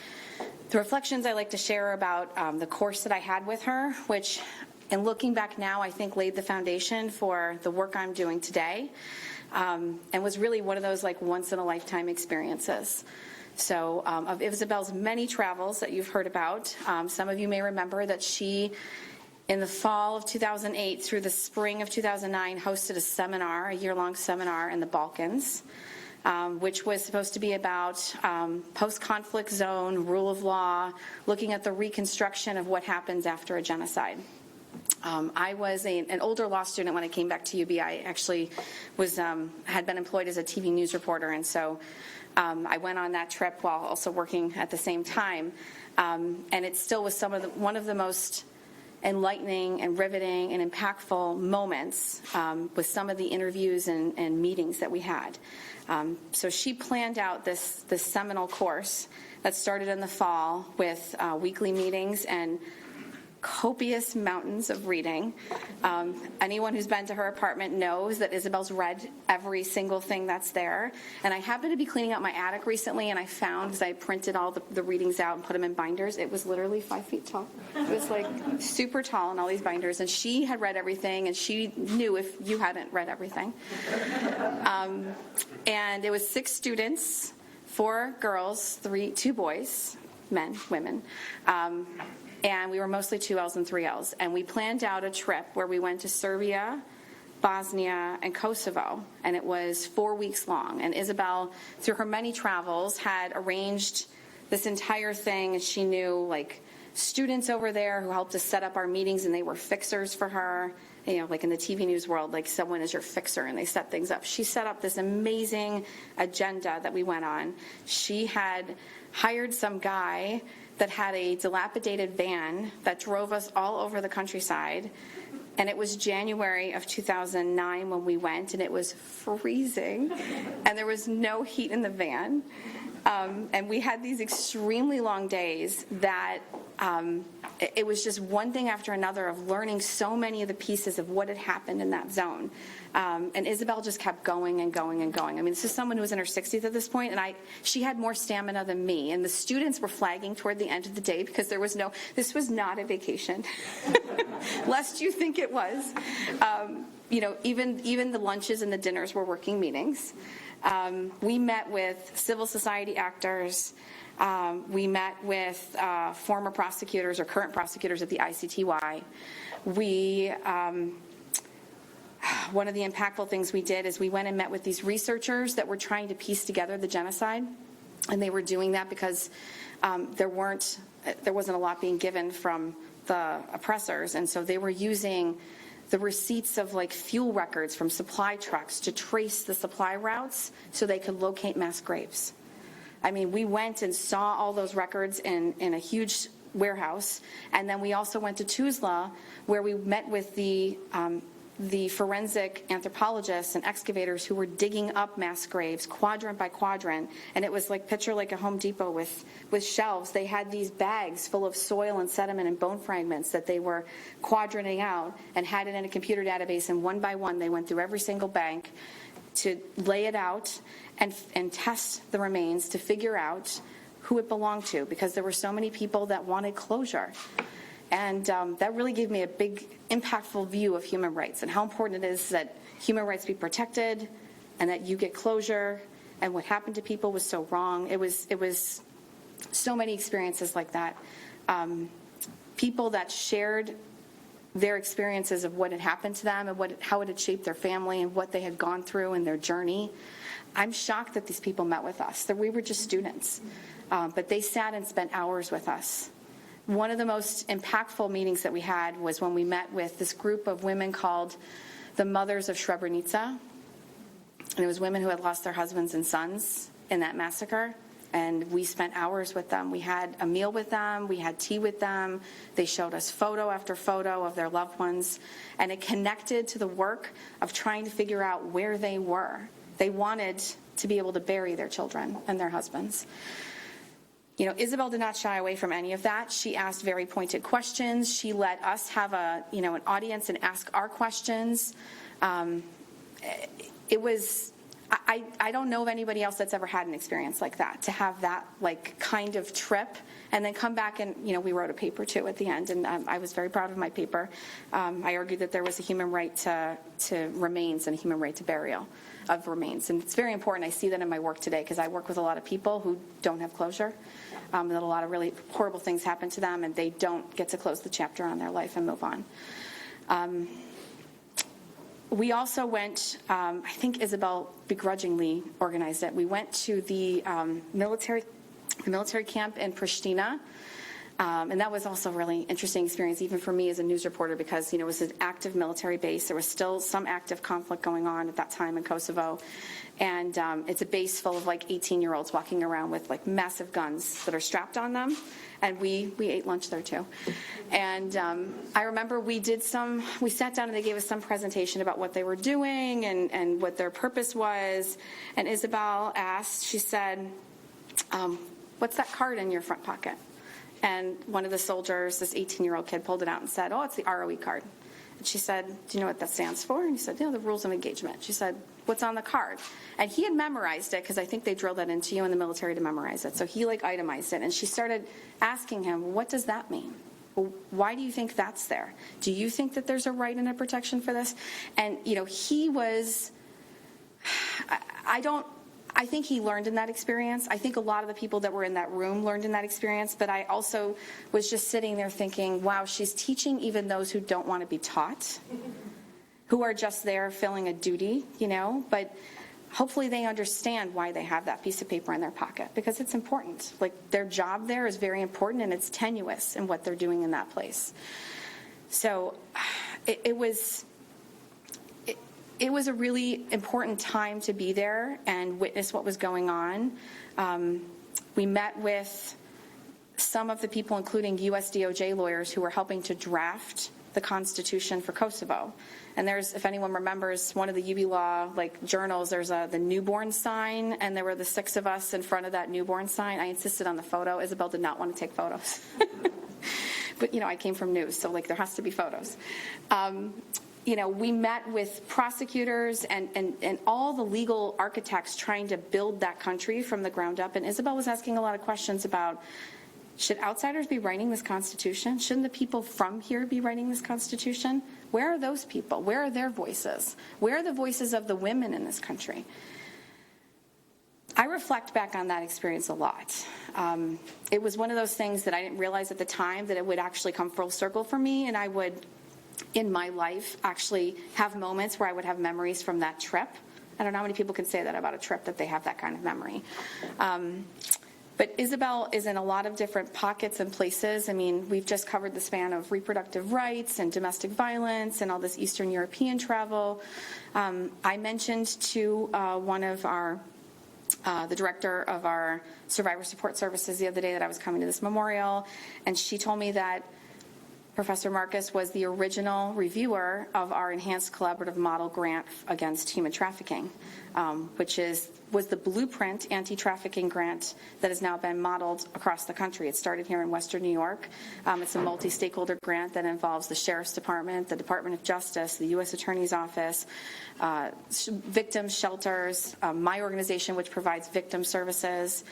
the reflections I like to share about the course that I had with her, which, in looking back now, I think laid the foundation for the work I'm doing today. And was really one of those like once-in-a-lifetime experiences. So of Isabel's many travels that you've heard about, some of you may remember that she, in the fall of 2008 through the spring of 2009, hosted a seminar, a year-long seminar in the Balkans, which was supposed to be about post-conflict zone, rule of law, looking at the reconstruction of what happens after a genocide. I was an older law student when I came back to UB. I actually had been employed as a TV news reporter, and so I went on that trip while also working at the same time. And it still was one of the most enlightening and riveting and impactful moments with some of the interviews and meetings that we had. So she planned out this seminal course that started in the fall with weekly meetings and copious mountains of reading. Anyone who's been to her apartment knows that Isabel's read every single thing that's there. And I happened to be cleaning out my attic recently, and I found, because I printed all the readings out and put them in binders, it was literally 5 feet tall. It was like super tall in all these binders. And she had read everything, and she knew if you hadn't read everything. And it was 6 students, 4 girls, 2 boys, men, women. And we were mostly 2Ls and 3Ls. And we planned out a trip where we went to Serbia, Bosnia, and Kosovo. And it was 4 weeks long. And Isabel, through her many travels, had arranged this entire thing. She knew, like, students over there who helped us set up our meetings, and they were fixers for her. You know, like in the TV news world, like someone is your fixer and they set things up. She set up this amazing agenda that we went on. She had hired some guy that had a dilapidated van that drove us all over the countryside. And it was January of 2009 when we went, and it was freezing, and there was no heat in the van. And we had these extremely long days that it was just one thing after another of learning so many of the pieces of what had happened in that zone. And Isabel just kept going and going and going. I mean, this is someone who was in her 60s at this point, and she had more stamina than me. And the students were flagging toward the end of the day because this was not a vacation, lest you think it was. You know, even the lunches and the dinners were working meetings. We met with civil society actors. We met with former prosecutors or current prosecutors at the ICTY. One of the impactful things we did is we went and met with these researchers that were trying to piece together the genocide, and they were doing that because there wasn't a lot being given from the oppressors, and so they were using the receipts of like fuel records from supply trucks to trace the supply routes so they could locate mass graves. I mean, we went and saw all those records in a huge warehouse, and then we also went to Tuzla, where we met with the forensic anthropologists and excavators who were digging up mass graves quadrant by quadrant, and it was like picture like a Home Depot with shelves. They had these bags full of soil and sediment and bone fragments that they were quadranting out and had it in a computer database, and one by one they went through every single bank to lay it out and test the remains to figure out who it belonged to, because there were so many people that wanted closure. And that really gave me a big, impactful view of human rights and how important it is that human rights be protected and that you get closure. And what happened to people was so wrong. It was so many experiences like that. People that shared their experiences of what had happened to them and how it had shaped their family and what they had gone through in their journey. I'm shocked that these people met with us, that we were just students. But they sat and spent hours with us. One of the most impactful meetings that we had was when we met with this group of women called the Mothers of Srebrenica. And it was women who had lost their husbands and sons in that massacre. And we spent hours with them. We had a meal with them. We had tea with them. They showed us photo after photo of their loved ones. And it connected to the work of trying to figure out where they were. They wanted to be able to bury their children and their husbands. You know, Isabel did not shy away from any of that. She asked very pointed questions. She let us have an audience and ask our questions. It was, I don't know of anybody else that's ever had an experience like that, to have that like kind of trip and then come back and, we wrote a paper too at the end, and I was very proud of my paper. I argued that there was a human right to remains and a human right to burial of remains. And it's very important. I see that in my work today because I work with a lot of people who don't have closure. That a lot of really horrible things happen to them and they don't get to close the chapter on their life and move on. We also went, I think Isabel begrudgingly organized it. We went to the military camp in Pristina. And that was also a really interesting experience, even for me as a news reporter, because, it was an active military base. There was still some active conflict going on at that time in Kosovo. And it's a base full of, 18-year-olds walking around with, massive guns that are strapped on them. And we ate lunch there, too. And I remember we sat down and they gave us some presentation about what they were doing and what their purpose was. And Isabel asked, she said, what's that card in your front pocket? And one of the soldiers, this 18-year-old kid, pulled it out and said, oh, it's the ROE card. And she said, do you know what that stands for? And he said, the rules of engagement. She said, what's on the card? And he had memorized it, because I think they drill that into you in the military to memorize it. So he itemized it. And she started asking him, what does that mean? Well, why do you think that's there? Do you think that there's a right and a protection for this? And, he was, I think he learned in that experience. I think a lot of the people that were in that room learned in that experience, but I also was just sitting there thinking, wow, she's teaching even those who don't want to be taught, who are just there filling a duty, but hopefully they understand why they have that piece of paper in their pocket, because it's important. Like, their job there is very important, and it's tenuous in what they're doing in that place. So it was a really important time to be there and witness what was going on. We met with some of the people, including U.S. DOJ lawyers, who were helping to draft the Constitution for Kosovo. And there's, if anyone remembers, one of the UB Law journals, there's the newborn sign, and there were the 6 of us in front of that newborn sign. I insisted on the photo. Isabel did not want to take photos. But, I came from news, so there has to be photos. We met with prosecutors and all the legal architects trying to build that country from the ground up. And Isabel was asking a lot of questions about, should outsiders be writing this Constitution? Shouldn't the people from here be writing this Constitution? Where are those people? Where are their voices? Where are the voices of the women in this country? I reflect back on that experience a lot. It was one of those things that I didn't realize at the time that it would actually come full circle for me, and I would, in my life, actually have moments where I would have memories from that trip. I don't know how many people can say that about a trip, that they have that kind of memory. But Isabel is in a lot of different pockets and places. I mean, we've just covered the span of reproductive rights and domestic violence and all this Eastern European travel. I mentioned to one of the director of our Survivor Support Services the other day that I was coming to this memorial, and she told me that Professor Marcus was the original reviewer of our Enhanced Collaborative Model Grant against human trafficking, which was the blueprint anti-trafficking grant that has now been modeled across the country. It started here in Western New York. It's a multi-stakeholder grant that involves the Sheriff's Department, the Department of Justice, the U.S. Attorney's Office, victim shelters, my organization, which provides victim services,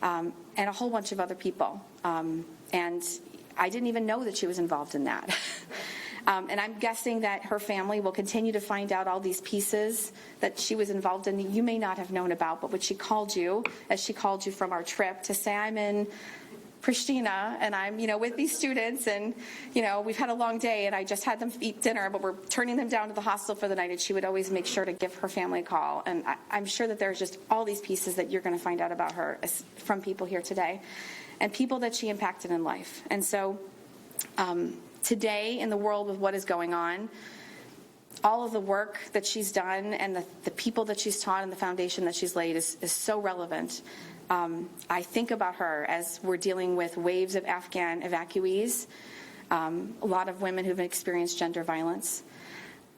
and a whole bunch of other people. And I didn't even know that she was involved in that. And I'm guessing that her family will continue to find out all these pieces that she was involved in that you may not have known about. But when she called you, as she called you from our trip, to say, I'm in Pristina and I'm, with these students, and, we've had a long day and I just had them eat dinner, but we're turning them down to the hostel for the night. And she would always make sure to give her family a call. And I'm sure that there's just all these pieces that you're going to find out about her from people here today, and people that she impacted in life. And so today, in the world with what is going on, all of the work that she's done and the people that she's taught and the foundation that she's laid is so relevant. I think about her as we're dealing with waves of Afghan evacuees, a lot of women who've experienced gender violence.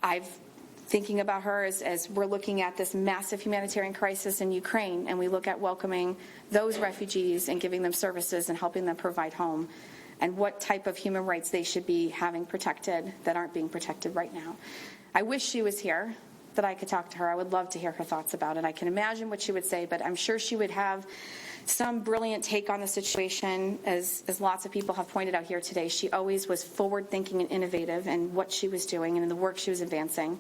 I'm thinking about her as we're looking at this massive humanitarian crisis in Ukraine, and we look at welcoming those refugees and giving them services and helping them provide home, and what type of human rights they should be having protected that aren't being protected right now. I wish she was here, that I could talk to her. I would love to hear her thoughts about it. I can imagine what she would say, but I'm sure she would have some brilliant take on the situation. As lots of people have pointed out here today, she always was forward-thinking and innovative in what she was doing and in the work she was advancing.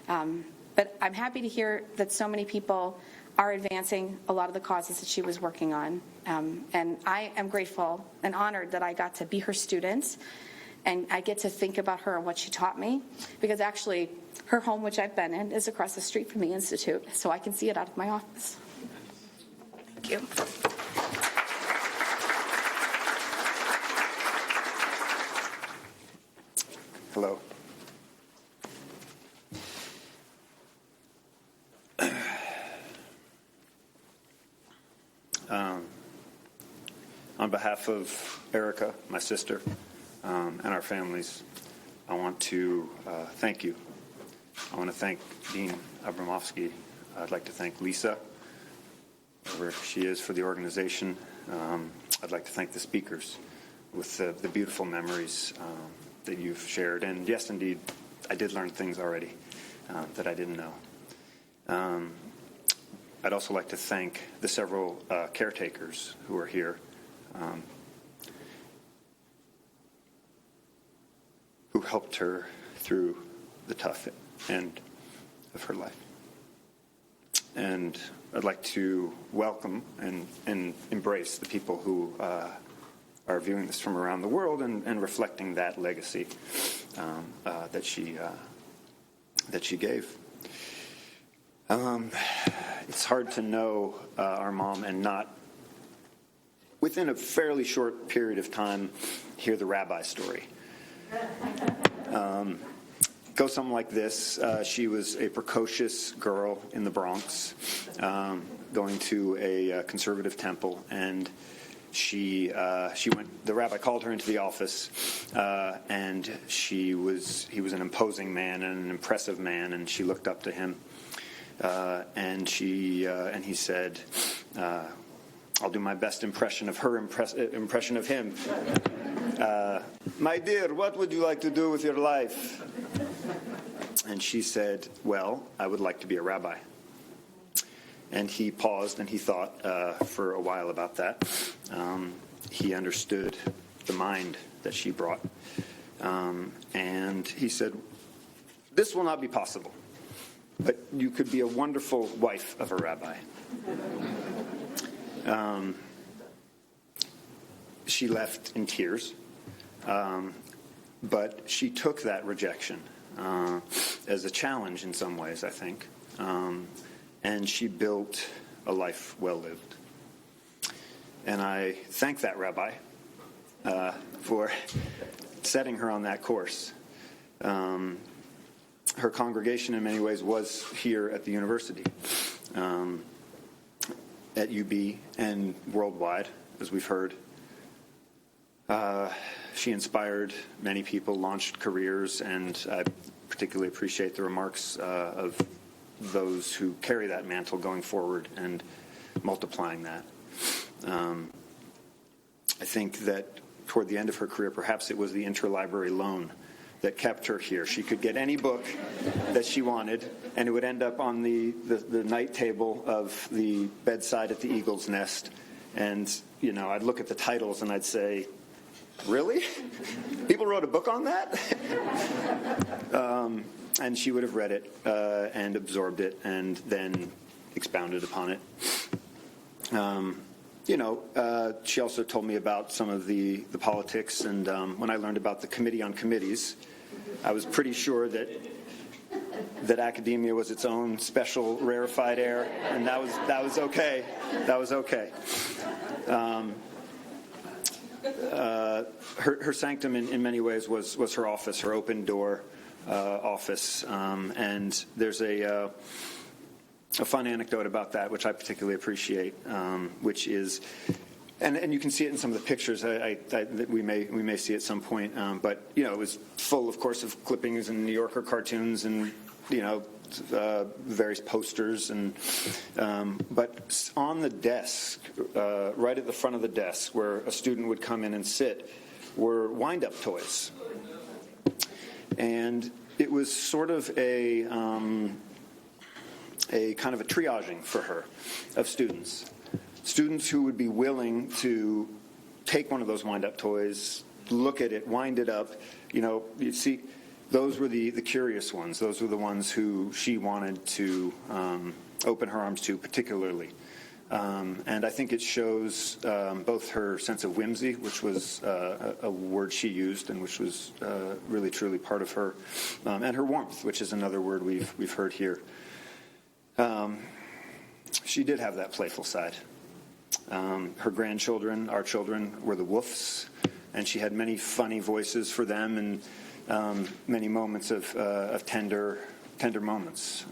But I'm happy to hear that so many people are advancing a lot of the causes that she was working on. And I am grateful and honored that I got to be her student, and I get to think about her and what she taught me, because actually her home, which I've been in, is across the street from the Institute, so I can see it out of my office. Thank you. Hello. On behalf of Erica, my sister, and our families, I want to thank you. I want to thank Dean Abramovsky. I'd like to thank Lisa, wherever she is, for the organization. I'd like to thank the speakers with the beautiful memories that you've shared. And yes, indeed, I did learn things already that I didn't know. I'd also like to thank the several caretakers who are here, who helped her through the tough end of her life. And I'd like to welcome and embrace the people who are viewing this from around the world and reflecting that legacy that she gave. it's hard to know our mom and not, within a fairly short period of time, hear the rabbi story. Go something like this. She was a precocious girl in the Bronx, going to a conservative temple, and she went. The rabbi called her into the office, and he was an imposing man and an impressive man, and she looked up to him, and he said, "I'll do my best impression of her impression of him." "My dear, what would you like to do with your life?" And she said, "Well, I would like to be a rabbi." And he paused and he thought for a while about that. He understood the mind that she brought. And he said, "This will not be possible, but you could be a wonderful wife of a rabbi." She left in tears, but she took that rejection as a challenge in some ways, I think. And she built a life well lived. And I thank that rabbi for setting her on that course. Her congregation, in many ways, was here at the university, at UB and worldwide, as we've heard. She inspired many people, launched careers, and I particularly appreciate the remarks of those who carry that mantle going forward and multiplying that. I think that toward the end of her career, perhaps it was the interlibrary loan that kept her here. She could get any book that she wanted, and it would end up on the night table of the bedside at the Eagle's Nest. And, I'd look at the titles and I'd say, "Really? People wrote a book on that?" And she would have read it and absorbed it and then expounded upon it. She also told me about some of the politics, and when I learned about the Committee on Committees, I was pretty sure that academia was its own special rarefied air, and that was okay. That was okay. Her sanctum in many ways was her office, her open door office, and there's a fun anecdote about that, which I particularly appreciate, which is, and you can see it in some of the pictures. We may see at some point, but it was full, of course, of clippings and New Yorker cartoons and various posters, and but on the desk, right at the front of the desk, where a student would come in and sit, were wind-up toys. And it was sort of a kind of a triaging for her of students who would be willing to take one of those wind-up toys, look at it, wind it up. You see, those were the curious ones. Those were the ones who she wanted to open her arms to particularly. And I think it shows both her sense of whimsy, which was a word she used and which was really truly part of her, and her warmth, which is another word we've heard here. She did have that playful side. Her grandchildren, our children, were the Woofs, and she had many funny voices for them and many moments of tender moments.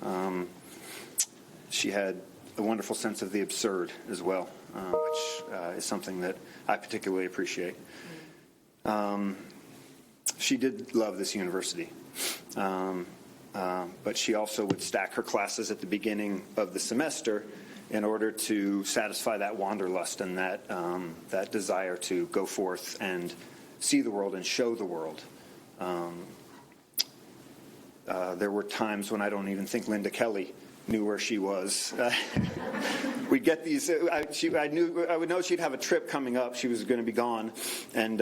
She had a wonderful sense of the absurd as well, which is something that I particularly appreciate. She did love this university, but she also would stack her classes at the beginning of the semester in order to satisfy that wanderlust and that desire to go forth and see the world and show the world. There were times when I don't even think Linda Kelly knew where she was. We'd get these. I would know she'd have a trip coming up. She was going to be gone, and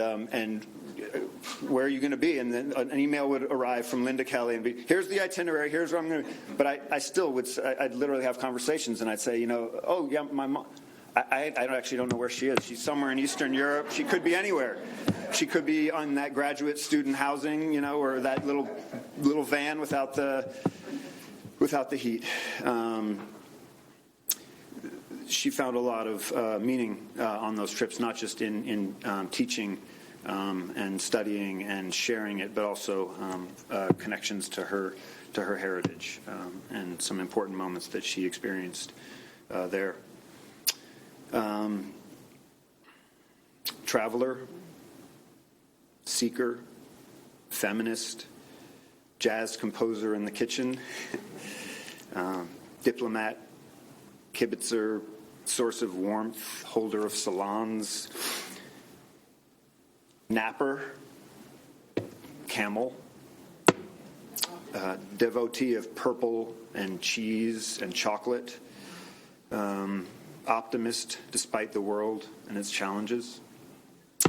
where are you going to be? And then an email would arrive from Linda Kelly and be, "Here's the itinerary. Here's where I'm going to." But I still would. I'd literally have conversations, and I'd say, "Oh yeah, my mom." I actually don't know where she is. She's somewhere in Eastern Europe. She could be anywhere. She could be on that graduate student housing, or that little she found a lot of meaning on those trips, not just in teaching and studying and sharing it, but also connections to her heritage and some important moments that she experienced there. Traveler, seeker, feminist, jazz composer in the kitchen, diplomat, kibitzer, source of warmth, holder of salons, napper, camel, devotee of purple and cheese and chocolate, optimist despite the world and its challenges.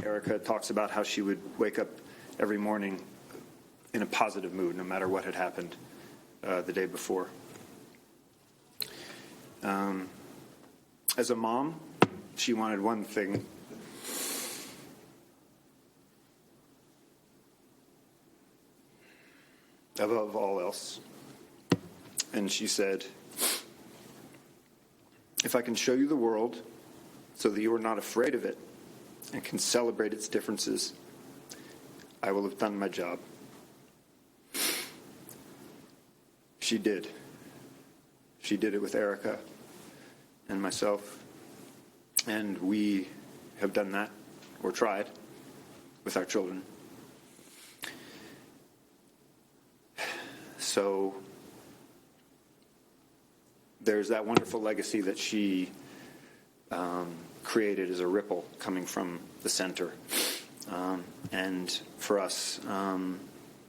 Erica talks about how she would wake up every morning in a positive mood, no matter what had happened the day before. As a mom, she wanted one thing. Above all else. And she said, if I can show you the world so that you are not afraid of it and can celebrate its differences, I will have done my job. She did. She did it with Erica and myself, and we have done that, or tried, with our children. So there's that wonderful legacy that she created as a ripple coming from the center. And for us,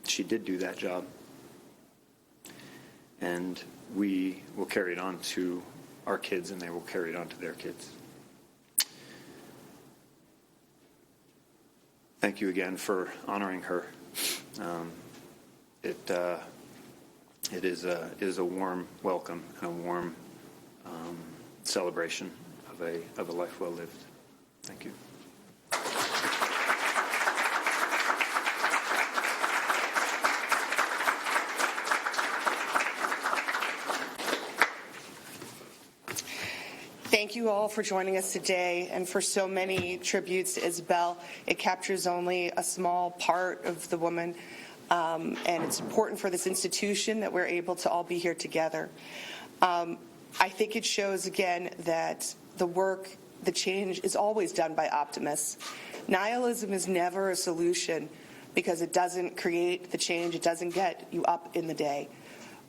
she did do that job. And we will carry it on to our kids, and they will carry it on to their kids. Thank you again for honoring her. It is a warm welcome and a warm celebration of a life well lived. Thank you. Thank you all for joining us today and for so many tributes to Isabel. It captures only a small part of the woman, and it's important for this institution that we're able to all be here together. I think it shows again that the work, the change is always done by optimists. Nihilism is never a solution because it doesn't create the change, it doesn't get you up in the day.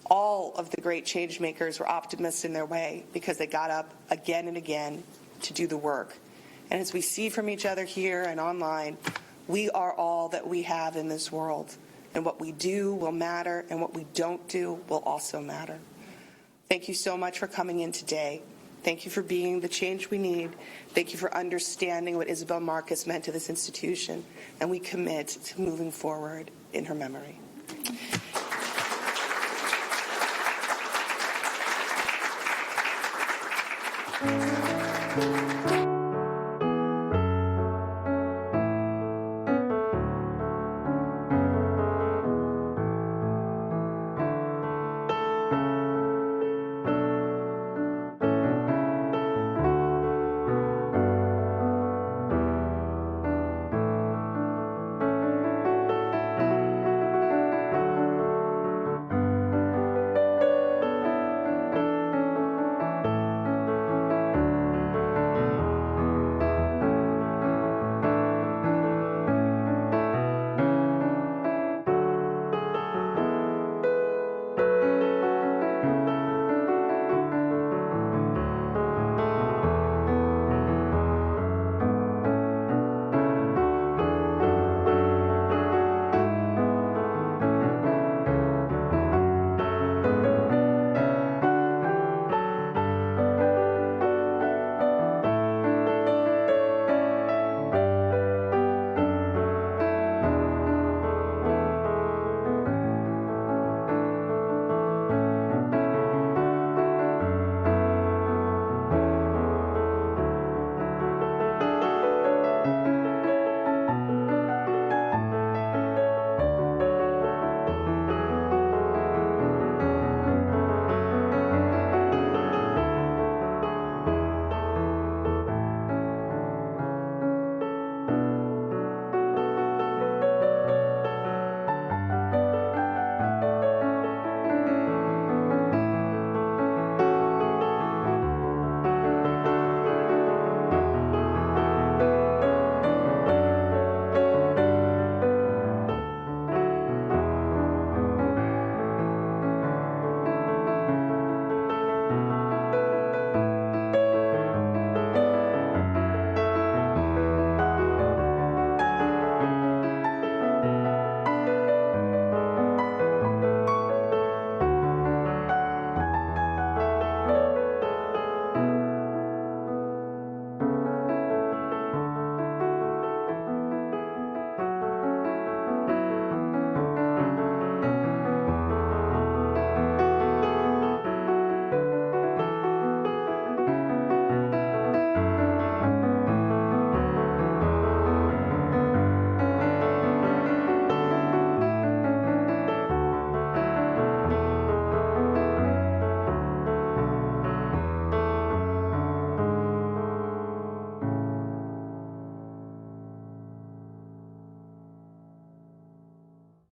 All of the great change makers were optimists in their way because they got up again and again to do the work. And as we see from each other here and online, we are all that we have in this world. And what we do will matter, and what we don't do will also matter. Thank you so much for coming in today. Thank you for being the change we need. Thank you for understanding what Isabel Marcus meant to this institution. And we commit to moving forward in her memory. Thank you.